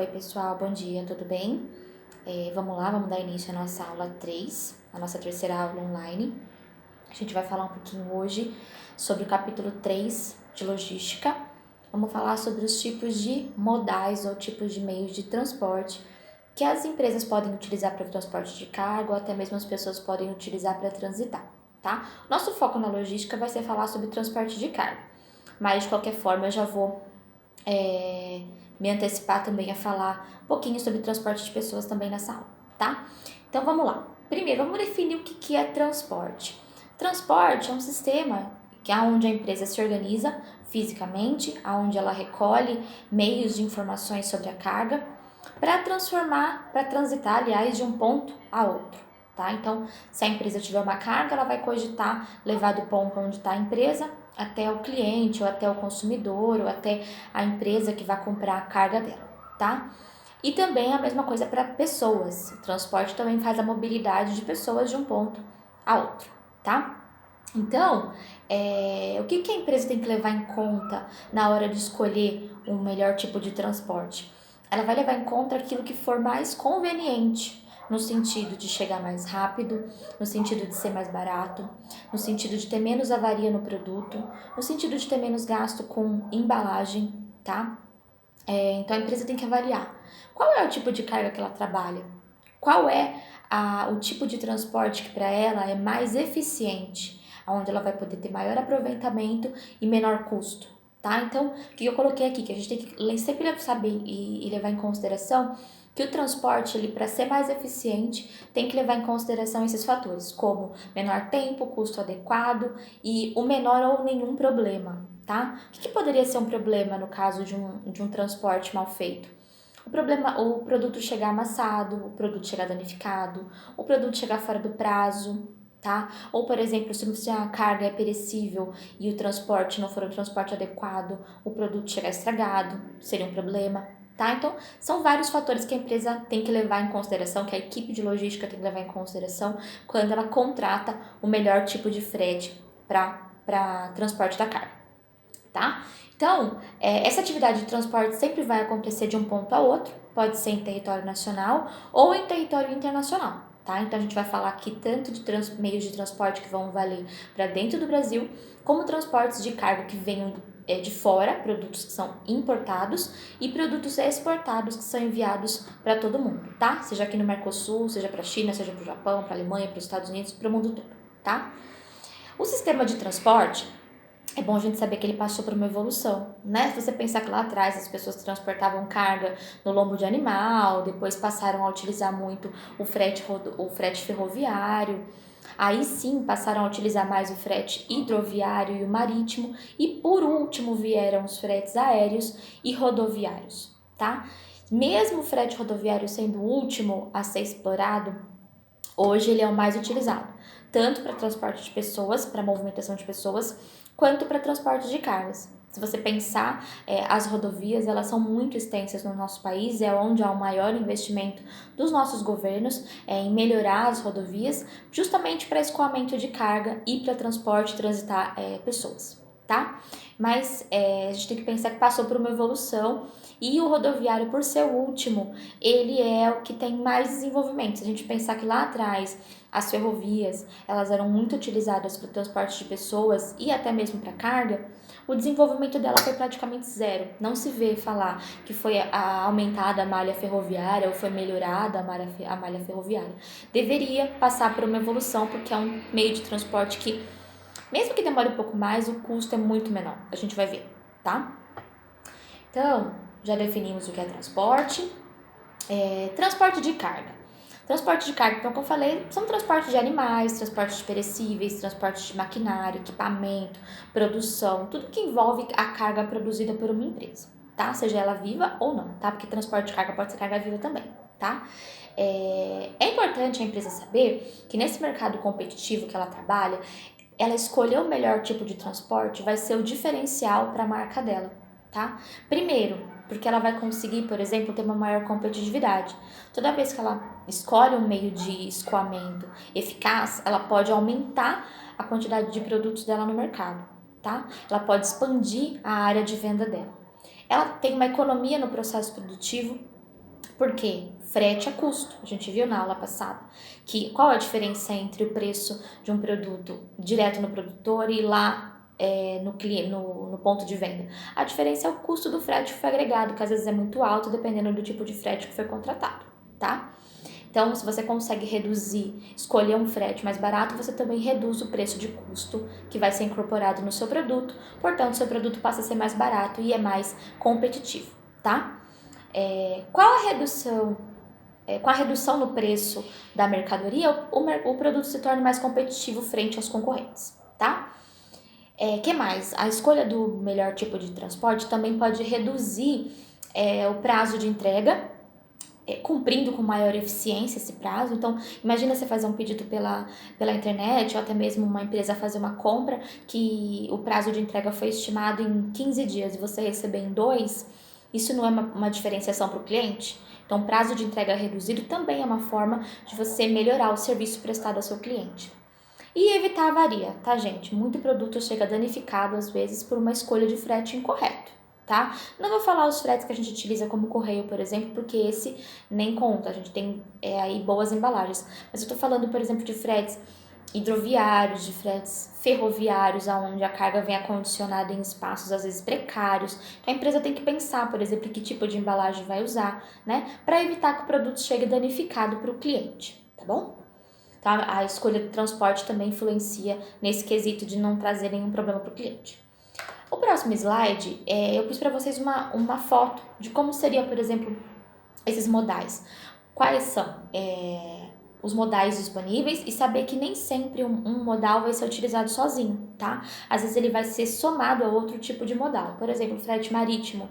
Oi, pessoal, bom dia, tudo bem? Vamos lá, vamos dar início à nossa aula 3, a nossa terceira aula online. A gente vai falar um pouquinho hoje sobre o capítulo 3 de logística. Vamos falar sobre os tipos de modais ou tipos de meios de transporte que as empresas podem utilizar para o transporte de carga ou até mesmo as pessoas podem utilizar para transitar, tá? Nosso foco na logística vai ser falar sobre transporte de carga, mas de qualquer forma eu já vou me antecipar também a falar um pouquinho sobre transporte de pessoas também nessa aula, tá? Então vamos lá. Primeiro, vamos definir o que é transporte. Transporte é um sistema que é onde a empresa se organiza fisicamente, aonde ela recolhe meios de informações sobre a carga para transitar, aliás, de um ponto a outro, tá? Então, se a empresa tiver uma carga, ela vai cogitar levar do ponto onde está a empresa até o cliente, ou até o consumidor, ou até a empresa que vai comprar a carga dela, tá? E também a mesma coisa para pessoas. O transporte também faz a mobilidade de pessoas de um ponto a outro, tá? Então, o que a empresa tem que levar em conta na hora de escolher o melhor tipo de transporte? Ela vai levar em conta aquilo que for mais conveniente, no sentido de chegar mais rápido, no sentido de ser mais barato, no sentido de ter menos avaria no produto, no sentido de ter menos gasto com embalagem, tá? Então a empresa tem que avaliar qual é o tipo de carga que ela trabalha, qual é o tipo de transporte que para ela é mais eficiente, onde ela vai poder ter maior aproveitamento e menor custo, tá? Então, o que eu coloquei aqui, que a gente tem que sempre saber e levar em consideração que o transporte, ele para ser mais eficiente, tem que levar em consideração esses fatores, como menor tempo, custo adequado e o menor ou nenhum problema, tá? O que poderia ser um problema no caso de um transporte mal feito? O produto chegar amassado, o produto chegar danificado, o produto chegar fora do prazo, tá? Ou, por exemplo, se a carga é perecível e o transporte não for um transporte adequado, o produto chegar estragado, seria um problema, tá? Então, são vários fatores que a empresa tem que levar em consideração, que a equipe de logística tem que levar em consideração quando ela contrata o melhor tipo de frete para transporte da carga, tá? Então, essa atividade de transporte sempre vai acontecer de um ponto a outro, pode ser em território nacional ou em território internacional, tá? Então, a gente vai falar aqui tanto de meios de transporte que vão valer para dentro do Brasil, como transportes de carga que venham de fora, produtos que são importados, e produtos exportados que são enviados para todo mundo, tá? Seja aqui no Mercosul, seja para a China, seja para o Japão, para a Alemanha, para os Estados Unidos, para o mundo todo, tá? O sistema de transporte é bom a gente saber que ele passou por uma evolução, né? Se você pensar que lá atrás as pessoas transportavam carga no lombo de animal, depois passaram a utilizar muito o frete ferroviário, aí sim passaram a utilizar mais o frete hidroviário e o marítimo, e por último vieram os fretes aéreos e rodoviários, tá? Mesmo o frete rodoviário sendo o último a ser explorado, hoje ele é o mais utilizado, tanto para transporte de pessoas, para movimentação de pessoas, quanto para transporte de cargas. Se você pensar, as rodovias, elas são muito extensas no nosso país, é onde há o maior investimento dos nossos governos em melhorar as rodovias, justamente para escoamento de carga e para transporte, transitar pessoas, tá? Mas a gente tem que pensar que passou por uma evolução e o rodoviário, por ser o último, ele é o que tem mais desenvolvimento. Se a gente pensar que lá atrás as ferrovias, elas eram muito utilizadas para o transporte de pessoas e até mesmo para carga, o desenvolvimento dela foi praticamente zero. Não se vê falar que foi aumentada a malha ferroviária ou foi melhorada a malha ferroviária. Deveria passar por uma evolução, porque é um meio de transporte que, mesmo que demore um pouco mais, o custo é muito menor. A gente vai ver, tá? Então, já definimos o que é transporte. Transporte de carga. Transporte de carga, então, como eu falei, são transportes de animais, transportes de perecíveis, transportes de maquinário, equipamento, produção, tudo que envolve a carga produzida por uma empresa, tá? Seja ela viva ou não, tá? Porque transporte de carga pode ser carga viva também, tá? É importante a empresa saber que nesse mercado competitivo que ela trabalha, ela escolher o melhor tipo de transporte vai ser o diferencial para a marca dela, tá? Primeiro, porque ela vai conseguir, por exemplo, ter uma maior competitividade. Toda vez que ela escolhe um meio de escoamento eficaz, ela pode aumentar a quantidade de produtos dela no mercado, tá? Ela pode expandir a área de venda dela. Ela tem uma economia no processo produtivo, Por quê? Frete é custo. A gente viu na aula passada que qual a diferença entre o preço de um produto direto no produtor e lá no ponto de venda. A diferença é o custo do frete que foi agregado, que às vezes é muito alto, dependendo do tipo de frete que foi contratado, tá? Então, se você consegue reduzir, escolher um frete mais barato, você também reduz o preço de custo que vai ser incorporado no seu produto. Portanto, seu produto passa a ser mais barato e é mais competitivo, tá? Qual a redução? Com a redução no preço da mercadoria, o produto se torna mais competitivo frente aos concorrentes, tá? Que mais? A escolha do melhor tipo de transporte também pode reduzir o prazo de entrega, cumprindo com maior eficiência esse prazo. Então, imagina você fazer um pedido pela internet ou até mesmo uma empresa fazer uma compra que o prazo de entrega foi estimado em 15 dias e você receber em 2, isso não é uma diferenciação para o cliente? Então, prazo de entrega reduzido também é uma forma de você melhorar o serviço prestado ao seu cliente. E evitar avaria, tá, gente? Muito produto chega danificado, às vezes, por uma escolha de frete incorreto, tá? Não vou falar os fretes que a gente utiliza como correio, por exemplo, porque esse nem conta, a gente tem aí boas embalagens. Mas eu tô falando, por exemplo, de fretes hidroviários, de fretes ferroviários, onde a carga vem acondicionada em espaços, às vezes, precários. Então, a empresa tem que pensar, por exemplo, que tipo de embalagem vai usar, né? Para evitar que o produto chegue danificado para o cliente, tá bom? Tá? A escolha do transporte também influencia nesse quesito de não trazer nenhum problema para o cliente. O próximo slide, eu pus para vocês uma foto de como seria, por exemplo, esses modais. Quais são os modais disponíveis e saber que nem sempre um modal vai ser utilizado sozinho, tá? Às vezes ele vai ser somado a outro tipo de modal. Por exemplo, frete marítimo.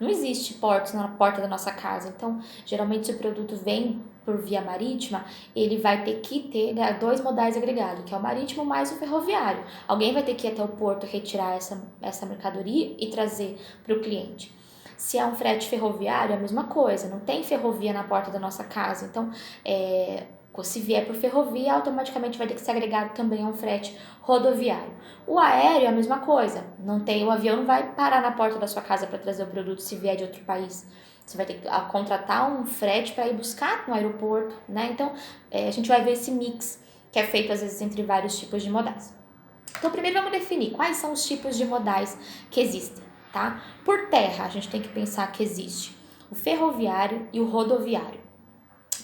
Não existe portos na porta da nossa casa, então geralmente se o produto vem por via marítima, ele vai ter que ter dois modais agregados, que é o marítimo mais o ferroviário. Alguém vai ter que ir até o porto retirar essa mercadoria e trazer para o cliente. Se é um frete ferroviário, é a mesma coisa, não tem ferrovia na porta da nossa casa, então se vier por ferrovia, automaticamente vai ter que ser agregado também a um frete rodoviário. O aéreo é a mesma coisa, o avião não vai parar na porta da sua casa para trazer o produto se vier de outro país. Você vai ter que contratar um frete para ir buscar no aeroporto, né? Então, a gente vai ver esse mix que é feito às vezes entre vários tipos de modais. Então, primeiro vamos definir quais são os tipos de modais que existem, tá? Por terra, a gente tem que pensar que existe o ferroviário e o rodoviário.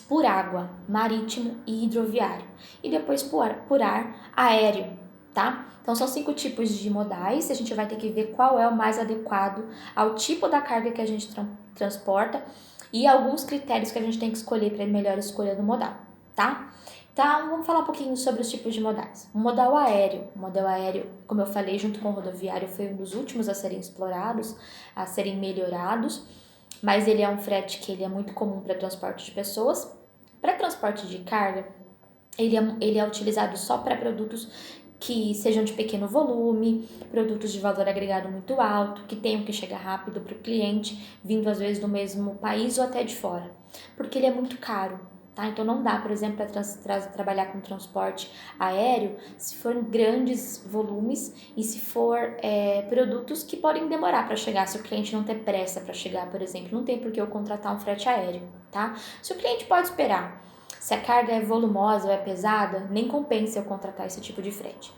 Por água, marítimo e hidroviário. E depois por ar, aéreo, tá? Então, são 5 tipos de modais. A gente vai ter que ver qual é o mais adequado ao tipo da carga que a gente transporta e alguns critérios que a gente tem que escolher para a melhor escolha do modal, tá? Então, vamos falar um pouquinho sobre os tipos de modais. O modal aéreo. O modal aéreo, como eu falei, junto com o rodoviário, foi um dos últimos a serem explorados, a serem melhorados, mas ele é um frete que ele é muito comum para transporte de pessoas. Para transporte de carga, ele é utilizado só para produtos que sejam de pequeno volume, produtos de valor agregado muito alto, que tenham que chegar rápido para o cliente, vindo às vezes do mesmo país ou até de fora, porque ele é muito caro. Tá? Então não dá, por exemplo, para trabalhar com transporte aéreo se for em grandes volumes e se for produtos que podem demorar para chegar, se o cliente não ter pressa para chegar, por exemplo, não tem por que eu contratar um frete aéreo, tá? Se o cliente pode esperar, se a carga é volumosa ou é pesada, nem compensa eu contratar esse tipo de frete.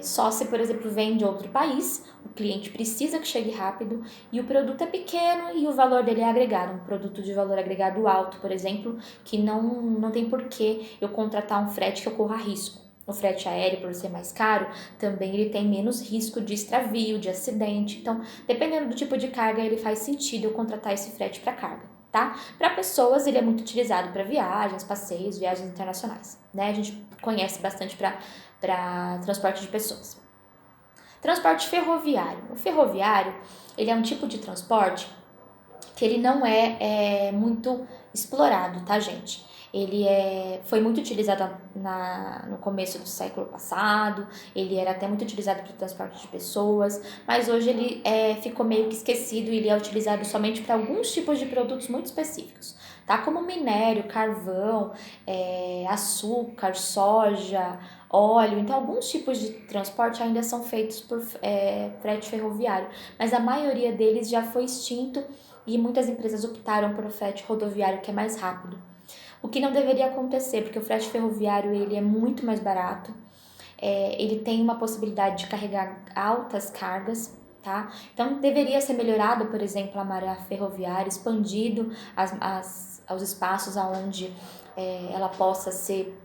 Só se, por exemplo, vem de outro país, o cliente precisa que chegue rápido e o produto é pequeno e o valor dele é agregado. Um produto de valor agregado alto, por exemplo, que não tem porquê eu contratar um frete que ocorra risco. O frete aéreo, por ser mais caro, também ele tem menos risco de extravio, de acidente. Então, dependendo do tipo de carga, ele faz sentido eu contratar esse frete para carga, tá? Para pessoas, ele é muito utilizado para viagens, passeios, viagens internacionais, né? A gente conhece bastante para transporte de pessoas. Transporte ferroviário. O ferroviário, ele é um tipo de transporte que ele não é muito explorado, tá, gente? Ele foi muito utilizado no começo do século passado, ele era até muito utilizado para o transporte de pessoas, mas hoje ele ficou meio que esquecido e ele é utilizado somente para alguns tipos de produtos muito específicos, tá? Como minério, carvão, açúcar, soja, óleo. Então, alguns tipos de transporte ainda são feitos por frete ferroviário, mas a maioria deles já foi extinto e muitas empresas optaram por o frete rodoviário, que é mais rápido. O que não deveria acontecer, porque o frete ferroviário ele é muito mais barato, ele tem uma possibilidade de carregar altas cargas, tá? Então deveria ser melhorado, por exemplo, a malha ferroviária, expandido aos espaços aonde ela possa ser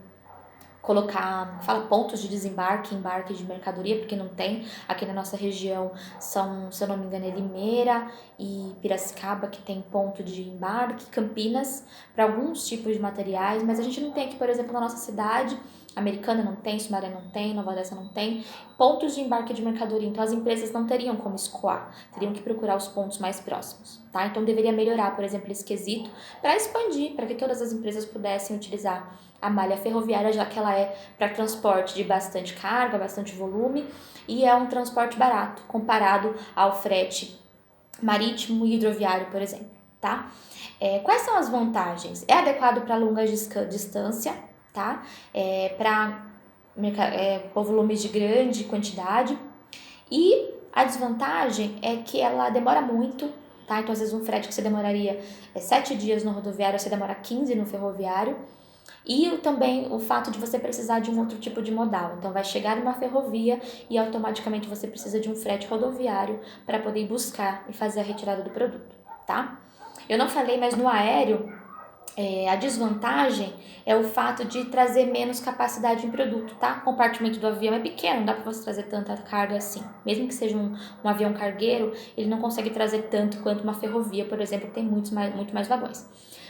pontos de desembarque, embarque de mercadoria, porque não tem. Aqui na nossa região são, se eu não me engano, Limeira e Piracicaba que tem ponto de embarque, Campinas para alguns tipos de materiais, mas a gente não tem aqui, por exemplo, na nossa cidade. Americana não tem, Sumaré não tem, Nova Odessa não tem, pontos de embarque de mercadoria, então as empresas não teriam como escoar, teriam que procurar os pontos mais próximos, tá? Então deveria melhorar, por exemplo, esse quesito para expandir, para que todas as empresas pudessem utilizar a malha ferroviária, já que ela é para transporte de bastante carga, bastante volume, e é um transporte barato comparado ao frete marítimo e hidroviário, por exemplo, tá? Quais são as vantagens? É adequado para longa distância, tá? Para volumes de grande quantidade, e a desvantagem é que ela demora muito, tá? Então, às vezes, um frete que você demoraria 7 dias no rodoviário, você demora 15 no ferroviário. E também o fato de você precisar de um outro tipo de modal. Então, vai chegar numa ferrovia e automaticamente você precisa de um frete rodoviário para poder ir buscar e fazer a retirada do produto, tá? Eu não falei, mas no aéreo, a desvantagem é o fato de trazer menos capacidade em produto, tá? O compartimento do avião é pequeno, não dá para você trazer tanta carga assim. Mesmo que seja um avião cargueiro, ele não consegue trazer tanto quanto uma ferrovia, por exemplo, que tem muito mais vagões.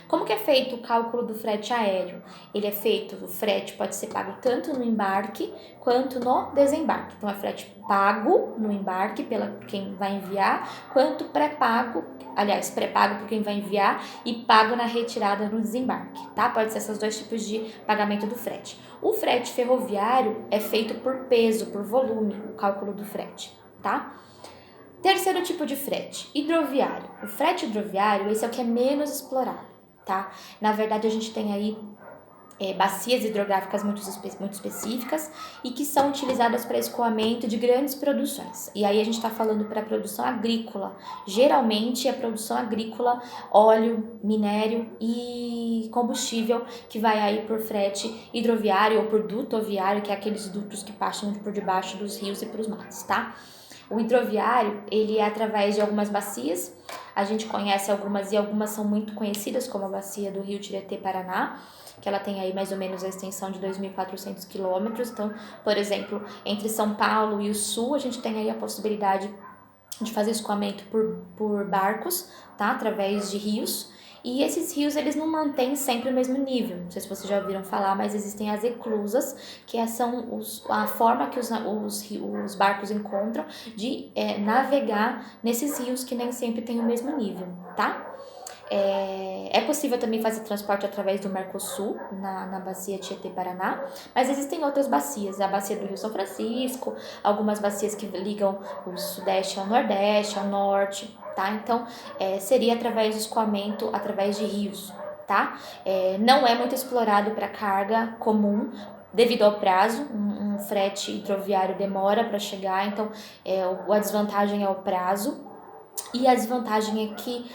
Como que é feito o cálculo do frete aéreo? Ele é feito, o frete pode ser pago tanto no embarque quanto no desembarque. Então, é frete pago no embarque por quem vai enviar, quanto pré-pago por quem vai enviar e pago na retirada no desembarque, tá? Pode ser esses dois tipos de pagamento do frete. O frete ferroviário é feito por peso, por volume, o cálculo do frete, tá? Terceiro tipo de frete, hidroviário. O frete hidroviário, esse é o que é menos explorado, tá? Na verdade, a gente tem aí bacias hidrográficas muito específicas e que são utilizadas para escoamento de grandes produções. E aí a gente está falando para produção agrícola. Geralmente a produção agrícola, óleo, minério e combustível, que vai aí por frete hidroviário ou por duto oviário, que é aqueles dutos que passam por debaixo dos rios e para os mares, tá? O hidroviário, ele é através de algumas bacias. A gente conhece algumas e algumas são muito conhecidas, como a bacia do Rio Tietê-Paraná, que ela tem aí mais ou menos a extensão de 2.400 quilômetros. Então, por exemplo, entre São Paulo e o Sul, a gente tem aí a possibilidade de fazer escoamento por barcos, tá? Através de rios. E esses rios, eles não mantêm sempre o mesmo nível. Não sei se vocês já ouviram falar, mas existem as eclusas, que são a forma que os barcos encontram de navegar nesses rios que nem sempre tem o mesmo nível, tá? É possível também fazer transporte através do Mercosul, na bacia Tietê-Paraná, mas existem outras bacias, a bacia do Rio São Francisco, algumas bacias que ligam o Sudeste ao Nordeste, ao Norte, tá? Então, seria através do escoamento, através de rios, tá? Não é muito explorado para carga comum, devido ao prazo, um frete hidroviário demora para chegar, então a desvantagem é o prazo. E a desvantagem é que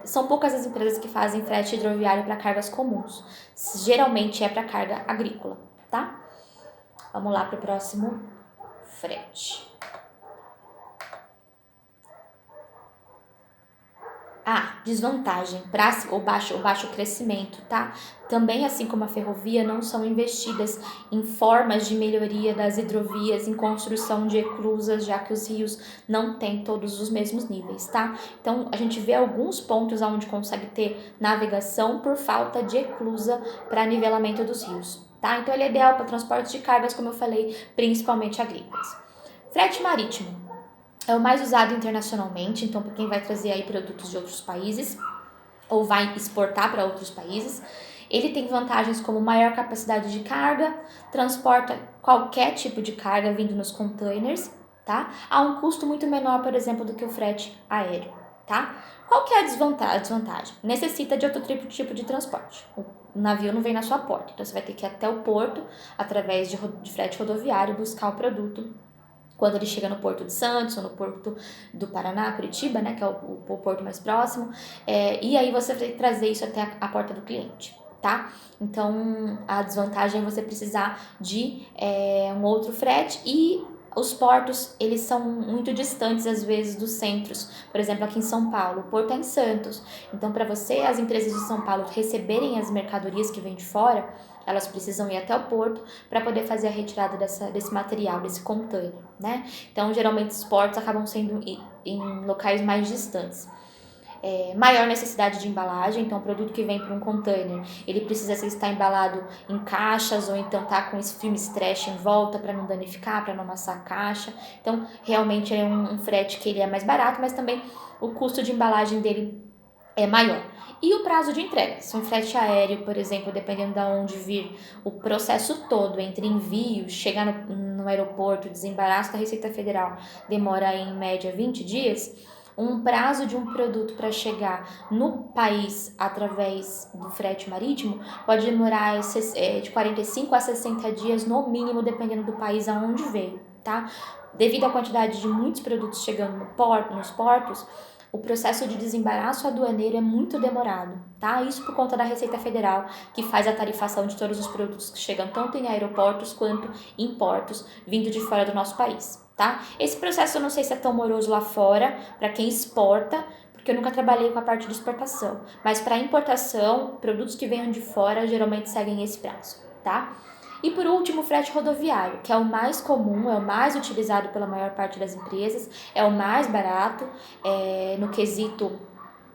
são poucas as empresas que fazem frete hidroviário para cargas comuns. Geralmente é para carga agrícola, tá? Vamos lá para o próximo frete. Desvantagem, o baixo crescimento, tá? Também, assim como a ferrovia, não são investidas em formas de melhoria das hidrovias, em construção de eclusas, já que os rios não têm todos os mesmos níveis, tá? Então, a gente vê alguns pontos onde consegue ter navegação por falta de eclusa para nivelamento dos rios, tá? Então, ele é ideal para transporte de cargas, como eu falei, principalmente agrícolas. Frete marítimo. É o mais usado internacionalmente, então para quem vai trazer aí produtos de outros países ou vai exportar para outros países. Ele tem vantagens como maior capacidade de carga, transporta qualquer tipo de carga vindo nos containers, tá? A um custo muito menor, por exemplo, do que o frete aéreo, tá? Qual que é a desvantagem? Necessita de outro tipo de transporte. O navio não vem na sua porta, então você vai ter que ir até o porto, através de frete rodoviário, buscar o produto quando ele chega no Porto de Santos ou no Porto do Paraná, Curitiba, né, que é o porto mais próximo, e aí você vai trazer isso até a porta do cliente, tá? Então, a desvantagem é você precisar de um outro frete e os portos, eles são muito distantes, às vezes, dos centros. Por exemplo, aqui em São Paulo, o porto é em Santos. Então, para você, as empresas de São Paulo receberem as mercadorias que vêm de fora, elas precisam ir até o porto para poder fazer a retirada desse material, desse container, né? Então, geralmente, os portos acabam sendo em locais mais distantes. Maior necessidade de embalagem, então o produto que vem para um container, ele precisa estar embalado em caixas ou então tá com esse filme stretch em volta para não danificar, para não amassar a caixa. Então, realmente é um frete que ele é mais barato, mas também o custo de embalagem dele é maior. E o prazo de entrega, se um frete aéreo, por exemplo, dependendo de onde vir, o processo todo entre envio, chegar no aeroporto, desembaraço da Receita Federal, demora em média 20 dias, um prazo de um produto para chegar no país através do frete marítimo pode demorar de 45 a 60 dias no mínimo, dependendo do país aonde veio, tá? Devido à quantidade de muitos produtos chegando nos portos, o processo de desembaraço aduaneiro é muito demorado, tá? Isso por conta da Receita Federal, que faz a tarifação de todos os produtos que chegam tanto em aeroportos quanto em portos vindo de fora do nosso país, tá? Esse processo eu não sei se é tão moroso lá fora, para quem exporta, porque eu nunca trabalhei com a parte de exportação, mas para importação, produtos que venham de fora geralmente seguem esse prazo, tá? E por último, o frete rodoviário, que é o mais comum, é o mais utilizado pela maior parte das empresas, é o mais barato, no quesito.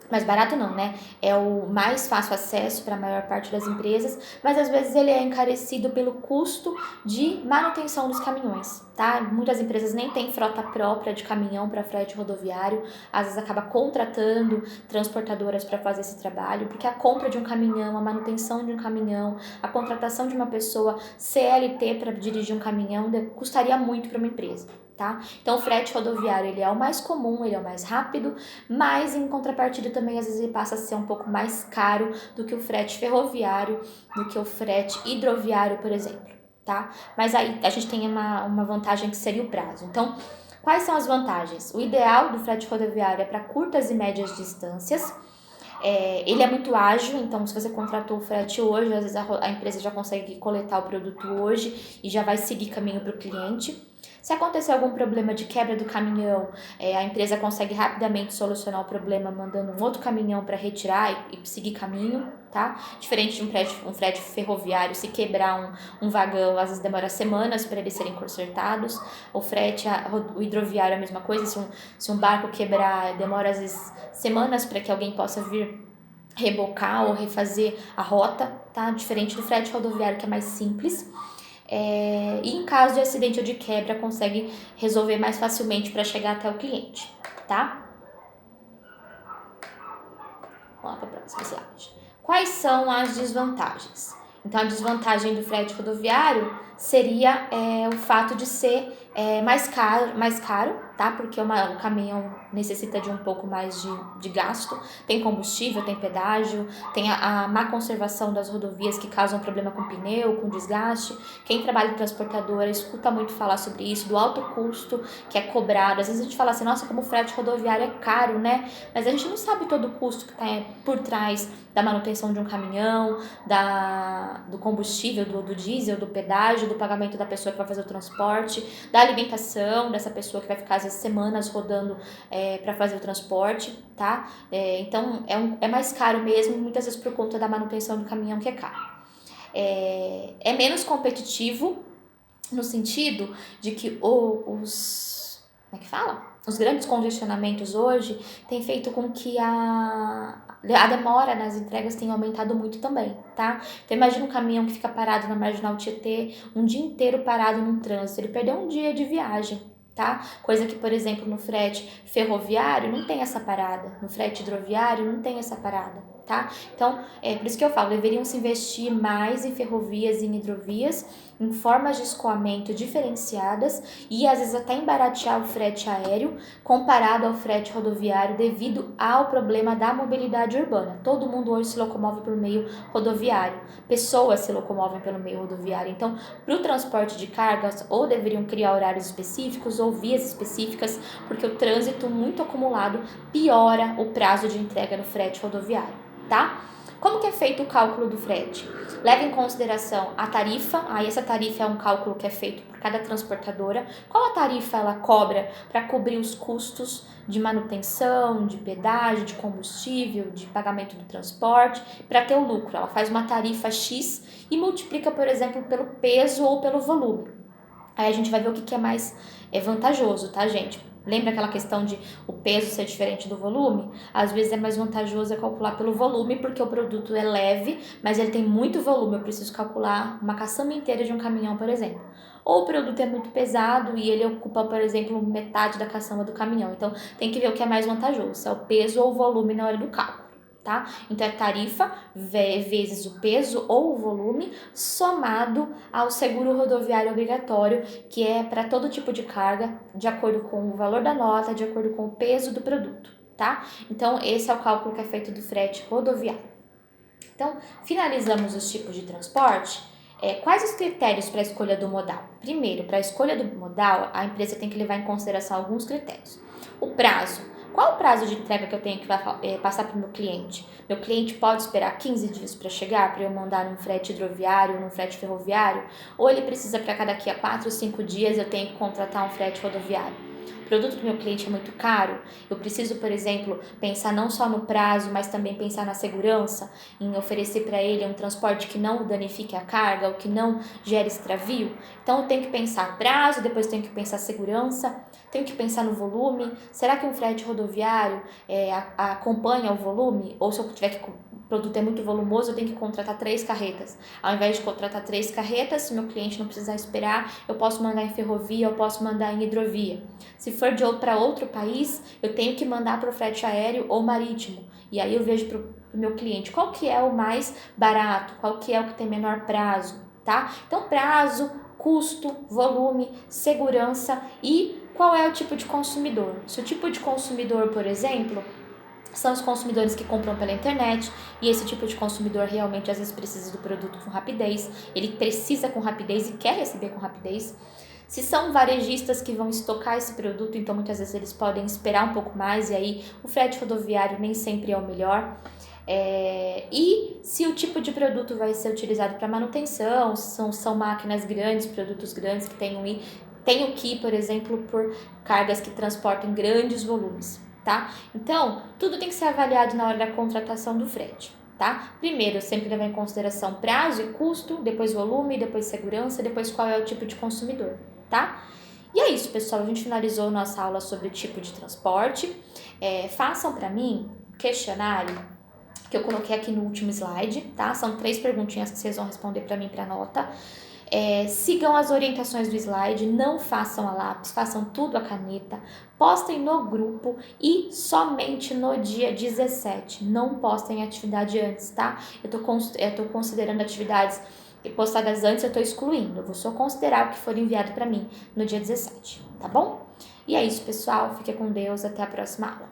Mais barato não, né? É o mais fácil acesso para a maior parte das empresas, mas às vezes ele é encarecido pelo custo de manutenção dos caminhões, tá? Muitas empresas nem têm frota própria de caminhão para frete rodoviário, às vezes acaba contratando transportadoras para fazer esse trabalho, porque a compra de um caminhão, a manutenção de um caminhão, a contratação de uma pessoa CLT para dirigir um caminhão custaria muito para uma empresa. Tá? Então o frete rodoviário ele é o mais comum, ele é o mais rápido, mas em contrapartida também às vezes ele passa a ser um pouco mais caro do que o frete ferroviário, do que o frete hidroviário, por exemplo, tá? Mas aí a gente tem uma vantagem que seria o prazo. Então, quais são as vantagens? O ideal do frete rodoviário é para curtas e médias distâncias. Ele é muito ágil, então se você contratou o frete hoje, às vezes a empresa já consegue coletar o produto hoje e já vai seguir caminho para o cliente. Se acontecer algum problema de quebra do caminhão, a empresa consegue rapidamente solucionar o problema mandando um outro caminhão para retirar e seguir caminho, tá? Diferente de um frete ferroviário, se quebrar um vagão, às vezes demora semanas para eles serem consertados. O hidroviário é a mesma coisa, se um barco quebrar, demora às vezes semanas para que alguém possa vir rebocar ou refazer a rota, tá? Diferente do frete rodoviário, que é mais simples. E em caso de acidente ou de quebra, consegue resolver mais facilmente para chegar até o cliente, tá? Vamos lá para a próxima slide. Quais são as desvantagens? Então, a desvantagem do frete rodoviário seria o fato de ser mais caro, tá? Porque o caminhão necessita de um pouco mais de gasto. Tem combustível, tem pedágio, tem a má conservação das rodovias que causam problema com pneu, com desgaste. Quem trabalha em transportadora escuta muito falar sobre isso, do alto custo que é cobrado. Às vezes a gente fala assim, nossa, como o frete rodoviário é caro, né? Mas a gente não sabe todo o custo que está por trás da manutenção de um caminhão, do combustível, do diesel, do pedágio, do pagamento da pessoa que vai fazer o transporte, da alimentação dessa pessoa que vai ficar às vezes semanas rodando para fazer o transporte, tá? Então é mais caro mesmo, muitas vezes por conta da manutenção do caminhão que é caro. É menos competitivo no sentido de que como é que fala? Os grandes congestionamentos hoje têm feito com que a demora nas entregas tenha aumentado muito também, tá? Então imagina um caminhão que fica parado na Marginal Tietê um dia inteiro parado num trânsito, ele perdeu um dia de viagem, tá? Coisa que, por exemplo, no frete ferroviário não tem essa parada, no frete hidroviário não tem essa parada, tá? Então, por isso que eu falo, deveriam se investir mais em ferrovias e em hidrovias, em formas de escoamento diferenciadas e às vezes até embaratear o frete aéreo comparado ao frete rodoviário devido ao problema da mobilidade urbana. Todo mundo hoje se locomove por meio rodoviário, pessoas se locomovem pelo meio rodoviário. Então, para o transporte de cargas, ou deveriam criar horários específicos ou vias específicas, porque o trânsito muito acumulado piora o prazo de entrega no frete rodoviário, tá? Como que é feito o cálculo do frete? Leva em consideração a tarifa, aí essa tarifa é um cálculo que é feito por cada transportadora. Qual a tarifa ela cobra para cobrir os custos de manutenção, de pedágio, de combustível, de pagamento do transporte, para ter o lucro? Ela faz uma tarifa X e multiplica, por exemplo, pelo peso ou pelo volume. Aí a gente vai ver o que é mais vantajoso, tá, gente? Lembra aquela questão de o peso ser diferente do volume? Às vezes é mais vantajoso calcular pelo volume, porque o produto é leve, mas ele tem muito volume. Eu preciso calcular uma caçamba inteira de um caminhão, por exemplo. Ou o produto é muito pesado e ele ocupa, por exemplo, metade da caçamba do caminhão. Então, tem que ver o que é mais vantajoso, se é o peso ou o volume na hora do cálculo. Tá? Então, é tarifa vezes o peso ou o volume somado ao seguro rodoviário obrigatório, que é para todo tipo de carga, de acordo com o valor da nota, de acordo com o peso do produto, tá? Então, esse é o cálculo que é feito do frete rodoviário. Então, finalizamos os tipos de transporte. Quais os critérios para a escolha do modal? Primeiro, para a escolha do modal, a empresa tem que levar em consideração alguns critérios. O prazo. Qual o prazo de entrega que eu tenho que passar para o meu cliente? Meu cliente pode esperar 15 dias para chegar, para eu mandar num frete hidroviário ou num frete ferroviário? Ou ele precisa para daqui a 4 ou 5 dias eu tenho que contratar um frete rodoviário? O produto do meu cliente é muito caro, eu preciso, por exemplo, pensar não só no prazo, mas também pensar na segurança, em oferecer para ele um transporte que não danifique a carga, ou que não gere extravio. Então, eu tenho que pensar prazo, depois tenho que pensar segurança, tenho que pensar no volume. Será que um frete rodoviário acompanha o volume? Ou se eu tiver que o produto é muito volumoso, eu tenho que contratar 3 carretas. Ao invés de contratar 3 carretas, se meu cliente não precisar esperar, eu posso mandar em ferrovia, eu posso mandar em hidrovia. Se for para outro país, eu tenho que mandar para o frete aéreo ou marítimo. E aí eu vejo para o meu cliente qual que é o mais barato, qual que é o que tem menor prazo, tá? Então, prazo, custo, volume, segurança e qual é o tipo de consumidor. Se o tipo de consumidor, por exemplo, são os consumidores que compram pela internet, e esse tipo de consumidor realmente às vezes precisa do produto com rapidez, ele precisa com rapidez e quer receber com rapidez. Se são varejistas que vão estocar esse produto, então muitas vezes eles podem esperar um pouco mais, e aí o frete rodoviário nem sempre é o melhor. E se o tipo de produto vai ser utilizado para manutenção, são máquinas grandes, produtos grandes que tenham que ir, por exemplo, por cargas que transportem grandes volumes, tá? Então, tudo tem que ser avaliado na hora da contratação do frete, tá? Primeiro, sempre levar em consideração prazo e custo, depois volume, depois segurança, depois qual é o tipo de consumidor, tá? E é isso, pessoal. A gente finalizou nossa aula sobre o tipo de transporte. Façam para mim questionário que eu coloquei aqui no último slide, tá? São 3 perguntinhas que vocês vão responder para mim para nota. Sigam as orientações do slide, não façam a lápis, façam tudo a caneta, postem no grupo e somente no dia 17, não postem atividade antes, tá? Eu tô considerando atividades postadas antes, eu tô excluindo, eu vou só considerar o que for enviado para mim no dia 17, tá bom? E é isso, pessoal, fique com Deus, até a próxima aula.